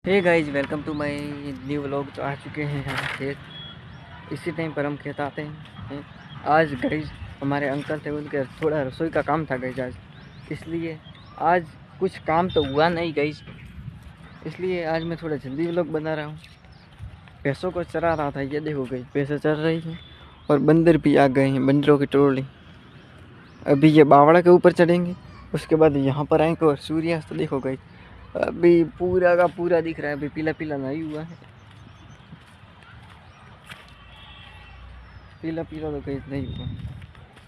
Hey guys, welcome to my new vlog. तो आ चुके हैं यहाँ खेत। इसी टाइम पर हम खेत आते हैं। आज गाइज हमारे अंकल थे, उनके थोड़ा रसोई का काम था गाइज आज, इसलिए आज कुछ काम तो हुआ नहीं गाइज, इसलिए आज मैं थोड़ा जल्दी व्लॉग बना रहा हूँ। भैंसों को चरा रहा था, ये देखो गाइज भैंसें चर रही हैं और बंदर भी आ गए हैं, बंदरों की टोली। अभी ये बावड़ा के ऊपर चढ़ेंगे, उसके बाद यहाँ पर आएंगे और सूर्यास्त देखो गाइज अभी पूरा का पूरा दिख रहा है। अभी पीला पीला नहीं हुआ है, पीला पीला तो कहीं नहीं हुआ।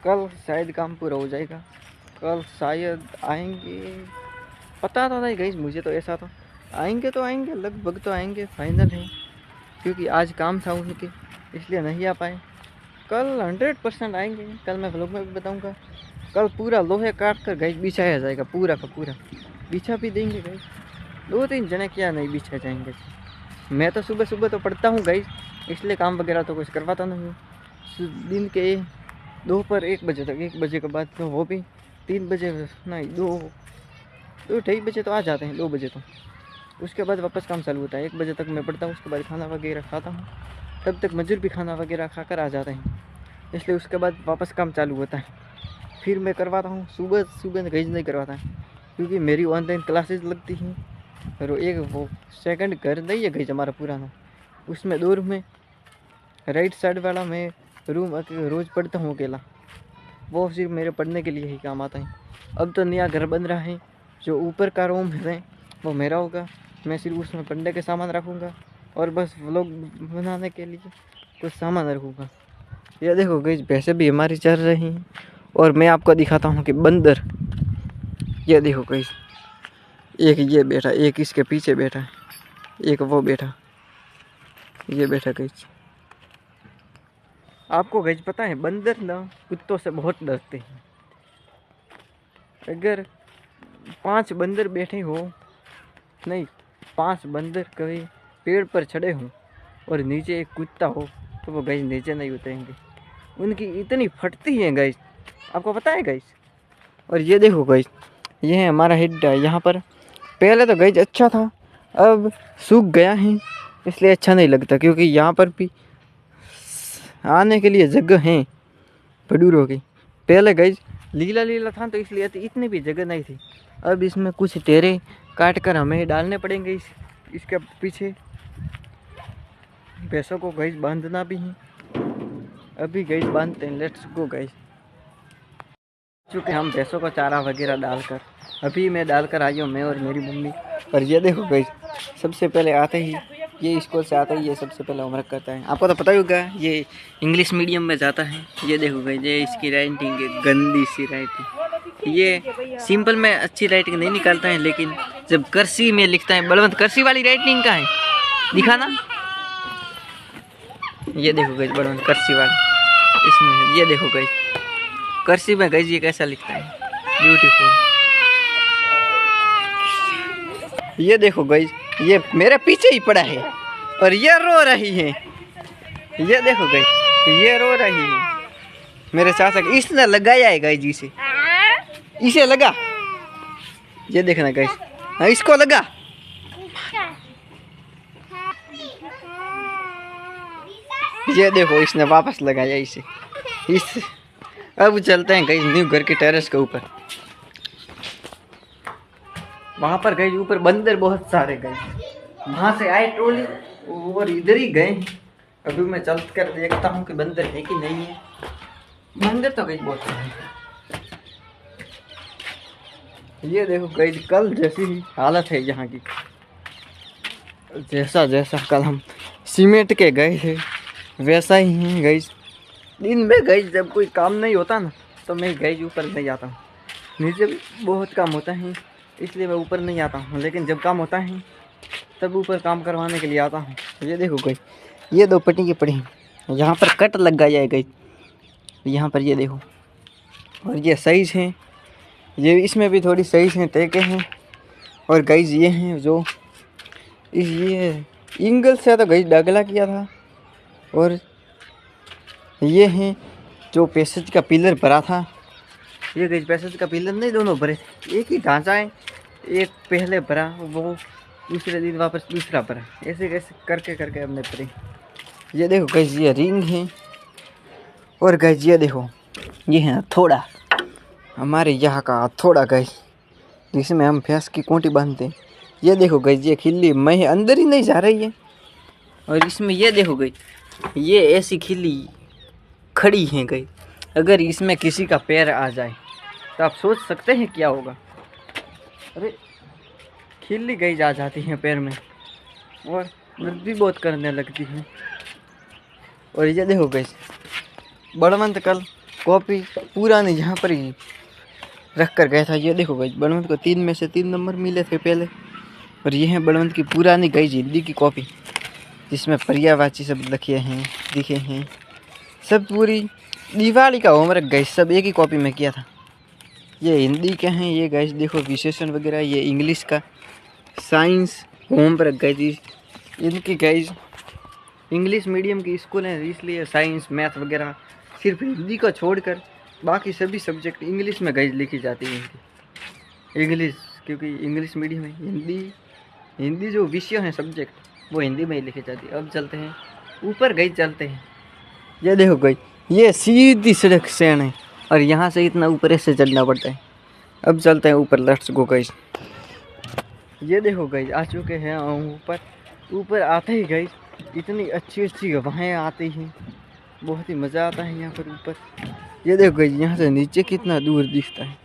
कल शायद काम पूरा हो जाएगा, कल शायद आएंगे, पता तो नहीं गई मुझे। तो ऐसा तो आएंगे लगभग तो आएंगे, फाइनल है, क्योंकि आज काम था उनके इसलिए नहीं आ पाए। कल 100% आएंगे। कल मैं व्लॉग में भी बताऊंगा। कल पूरा लोहे काट कर गई बिछाया जाएगा, पूरा का पूरा बिछा भी देंगे गई। 2-3 जने क्या नहीं बिछा जाएंगे। मैं तो सुबह सुबह तो पढ़ता हूँ गई, इसलिए काम वगैरह तो कुछ करवाता नहीं हूँ। दिन के दोपहर 1 बजे तक, 1 बजे के बाद तो वो भी 3 बजे नहीं, 2-2:30 बजे तो आ जाते हैं, 2 बजे तो। उसके बाद वापस काम चालू होता है। 1 बजे तक मैं पढ़ता हूँ, उसके बाद खाना वगैरह खाता हूँ, तब तक मजदूर भी खाना वगैरह खाकर आ जाते हैं, इसलिए उसके बाद वापस काम चालू होता है। फिर मैं करवाता हूँ सुबह सुबह, गैज नहीं करवाता है क्योंकि मेरी ऑनलाइन क्लासेज लगती हैं। और वो सेकंड घर नहीं है गैज हमारा पुराना, उसमें 2 रूम में, राइट साइड वाला मैं रूम रोज़ पढ़ता हूँ अकेला, वो सिर्फ मेरे पढ़ने के लिए ही काम आता है। अब तो नया घर बन रहा है, जो ऊपर का रूम है वो मेरा होगा, मैं सिर्फ उसमें पढ़ने के सामान रखूँगा और बस व्लॉग बनाने के लिए कुछ सामान रखूँगा। ये देखो गई भैंसे भी हमारी चल रही हैं और मैं आपको दिखाता हूँ कि बंदर, ये देखो गई, एक ये बैठा, एक इसके पीछे बैठा है, एक वो बैठा, ये बैठा गई। आपको गज पता है बंदर ना कुत्तों से बहुत डरते हैं। अगर 5 बंदर बैठे हो, नहीं 5 बंदर कभी पेड़ पर चढ़े हों और नीचे एक कुत्ता हो, तो वो गज नीचे नहीं उतरेंगे, उनकी इतनी फटती है गज, आपको पता है गज। और ये देखो गज, ये है हमारा हिड्डा। यहाँ पर पहले तो गज अच्छा था, अब सूख गया है, इसलिए अच्छा नहीं लगता, क्योंकि यहाँ पर भी आने के लिए जगह है भडूरों की। पहले गई लीला लीला था तो इसलिए इतनी भी जगह नहीं थी। अब इसमें कुछ टेरे काट कर हमें डालने पड़ेंगे इसके पीछे। भैंसों को गैस बांधना भी है, अभी गैस बांधते हैं, लेट्स गो गैस। चूँकि हम भैंसों को चारा वगैरह डालकर, अभी मैं डालकर आई हूँ, मैं और मेरी मम्मी। और ये देखो गैस, सबसे पहले आते ही ये स्कूल से आता ही ये सबसे पहले होमवर्क करता है। आपको तो पता ही होगा ये इंग्लिश मीडियम में जाता है। ये देखो गई, ये इसकी राइटिंग है, गंदी सी राइटिंग। ये सिंपल में अच्छी राइटिंग नहीं निकालता है, लेकिन जब कर्सी में लिखता है, बलवंत कर्सी वाली राइटिंग का है, दिखाना। ये देखो गई बलवंत कर्सी वाली, इसमें ये देखो गई कर्सी में गई, ये कैसा लिखता है, ब्यूटीफुल। ये देखो गई, ये मेरे पीछे ही पड़ा है और ये रो रही है। ये देखो गई, ये रो रही है, मेरे चाचा का इसने लगाया है गई जी से, इसे लगा, ये देखना गई, हाँ इसको लगा। ये देखो इसने वापस लगाया इसे, इस अब चलते हैं गई न्यू घर के टेरेस के ऊपर। वहां पर गए ऊपर बंदर बहुत सारे गए, वहां से आए ट्रोली और इधर ही गए। अभी मैं चल कर देखता हूँ कि बंदर है कि नहीं है। बंदर तो गई बहुत सारे। ये देखो गई, कल जैसी ही हालत है यहाँ की, जैसा जैसा कल हम सीमेंट के गए थे वैसा ही है गई। दिन में गई जब कोई काम नहीं होता ना, तो मैं गई ऊपर नहीं आता हूँ, नीचे भी बहुत काम होता है इसलिए मैं ऊपर नहीं आता हूँ, लेकिन जब काम होता है तब ऊपर काम करवाने के लिए आता हूँ। ये देखो गई, ये 2 पट्टी की पड़ी हैं, यहाँ पर कट लग गया है गई, यहाँ पर ये देखो। और ये साइज है, ये इसमें भी थोड़ी साइज है, टेके हैं। और गाइज ये हैं जो ये इंगल से तो गाइज डगला किया था। और ये हैं जो पैसेज का पिलर भरा था, ये गाइज पैसेज का पिलर नहीं, दोनों भरे थे, एक ही ढांचा है, एक पहले भरा वो दूसरे दिन वापस दूसरा पर, ऐसे कैसे करके करके हमने परी। ये देखो गाइस ये रिंग है, और गाइस ये देखो ये है हथौड़ा, हमारे यहाँ का हथौड़ा गाइस, जिसमें हम भैंस की खूंटी बांधते हैं। ये देखो गाइस ये खिल्ली मैं अंदर ही नहीं जा रही है, और इसमें ये देखो गाइस ये ऐसी खिल्ली खड़ी है गाइस, अगर इसमें किसी का पैर आ जाए तो आप सोच सकते हैं क्या होगा। अरे खिल्ली गई आ जाती है पैर में और दर्द भी बहुत करने लगती है। और ये देखो गाइस बड़वंत कल कॉपी पुरानी यहाँ पर ही रख कर गया था। ये देखो गाइस बड़वंत को 3 में से 3 नंबर मिले थे पहले, और ये है बड़वंत की पुरानी गाइस हिंदी की कॉपी, जिसमें पर्यायवाची शब्द लिखे हैं सब। पूरी दिवाली का होमवर्क गाइस सब एक ही कॉपी में किया था। ये हिंदी के हैं ये गाइस, देखो विशेषण वगैरह, ये इंग्लिश का साइंस होमवर्क गाइस। इनकी गाइस इंग्लिश मीडियम की स्कूल है, इसलिए साइंस मैथ वगैरह सिर्फ हिंदी को छोड़कर बाकी सभी सब्जेक्ट इंग्लिश में गाइस लिखी जाती है इनकी। इंग्लिश क्योंकि इंग्लिश मीडियम है, हिंदी जो विषय है सब्जेक्ट वो हिंदी में ही लिखी जाती है। अब चलते हैं ऊपर गाइस, चलते हैं। ये देखो गाइस ये सीधी सड़क सेन है, और यहाँ से इतना ऊपर ऐसे चढ़ना पड़ता है। अब चलते हैं ऊपर, लेट्स गो गाइस। ये देखो गाइस आ चुके हैं ऊपर। ऊपर आते ही गाइस इतनी अच्छी अच्छी हवाएं आती हैं, बहुत ही मज़ा आता है यहाँ पर ऊपर। ये देखो गाइस यहाँ से नीचे कितना दूर दिखता है।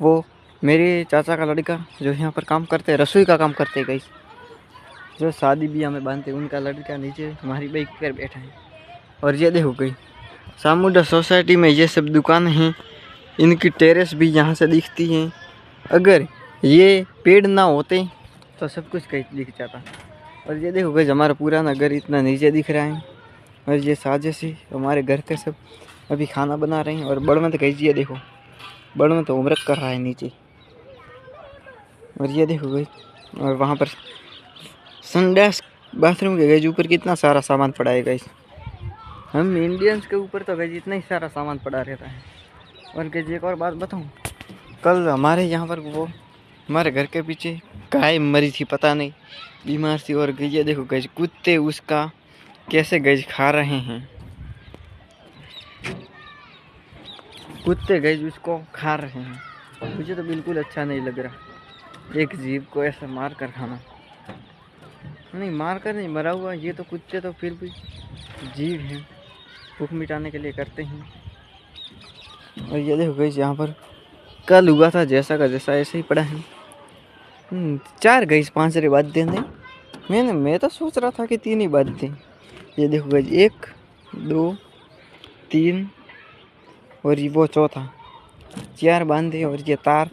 वो मेरे चाचा का लड़का जो यहाँ पर काम करते हैं, रसोई का काम करते हैं गाइस, जो शादी ब्याह में बांधते हैं, उनका लड़का नीचे हमारी बाइक पर बैठा है। और ये देखो गाइस सामुड्डा सोसाइटी में ये सब दुकानें हैं, इनकी टेरेस भी यहाँ से दिखती हैं। अगर ये पेड़ ना होते तो सब कुछ कहीं दिख जाता। और ये देखो गाइस हमारा पुराना घर इतना नीचे दिख रहा है, और ये साजे से हमारे घर के सब अभी खाना बना रहे हैं। और बड़वंत गाइस ये देखो बड़वंत होमवर्क कर रहा है नीचे। और ये देखो गाइस और वहाँ पर संडास बाथरूम के गाइस ऊपर कितना सारा सामान पड़ा है गाइस। हम इंडियंस के ऊपर तो गाइस इतना ही सारा सामान पड़ा रहता है। और गाइस एक और बात बताऊं, कल हमारे यहाँ पर वो हमारे घर के पीछे गाय मरी थी, पता नहीं बीमार थी। और ये देखो गाइस कुत्ते उसका कैसे गाइस खा रहे हैं, कुत्ते गाइस उसको खा रहे हैं। मुझे तो बिल्कुल अच्छा नहीं लग रहा एक जीव को ऐसा मार कर खाना। नहीं मार कर नहीं, मरा हुआ, ये तो कुत्ते तो फिर भी जीव हैं, भूख मिटाने के लिए करते हैं। और ये देखो गाइस यहाँ पर कल हुआ था जैसा का जैसा ऐसे ही पड़ा है। 4 गाइस 5 रे बात दें, मैं तो सोच रहा था कि 3 ही बात दें। ये देखो गाइस 1 2 3 और ये वो चौथा, 4 बांधे। और ये तार,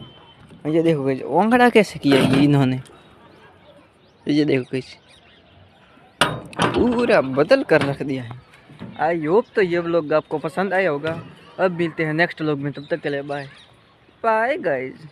और ये देखो गाइस ओंगड़ा कैसे किया ये इन्होंने। ये देखो गाइस पूरा बदल कर रख दिया है। आई होप तो ये व्लॉग आपको पसंद आया होगा। अब मिलते हैं नेक्स्ट व्लॉग में, तब तक के लिए बाय बाय गाइस।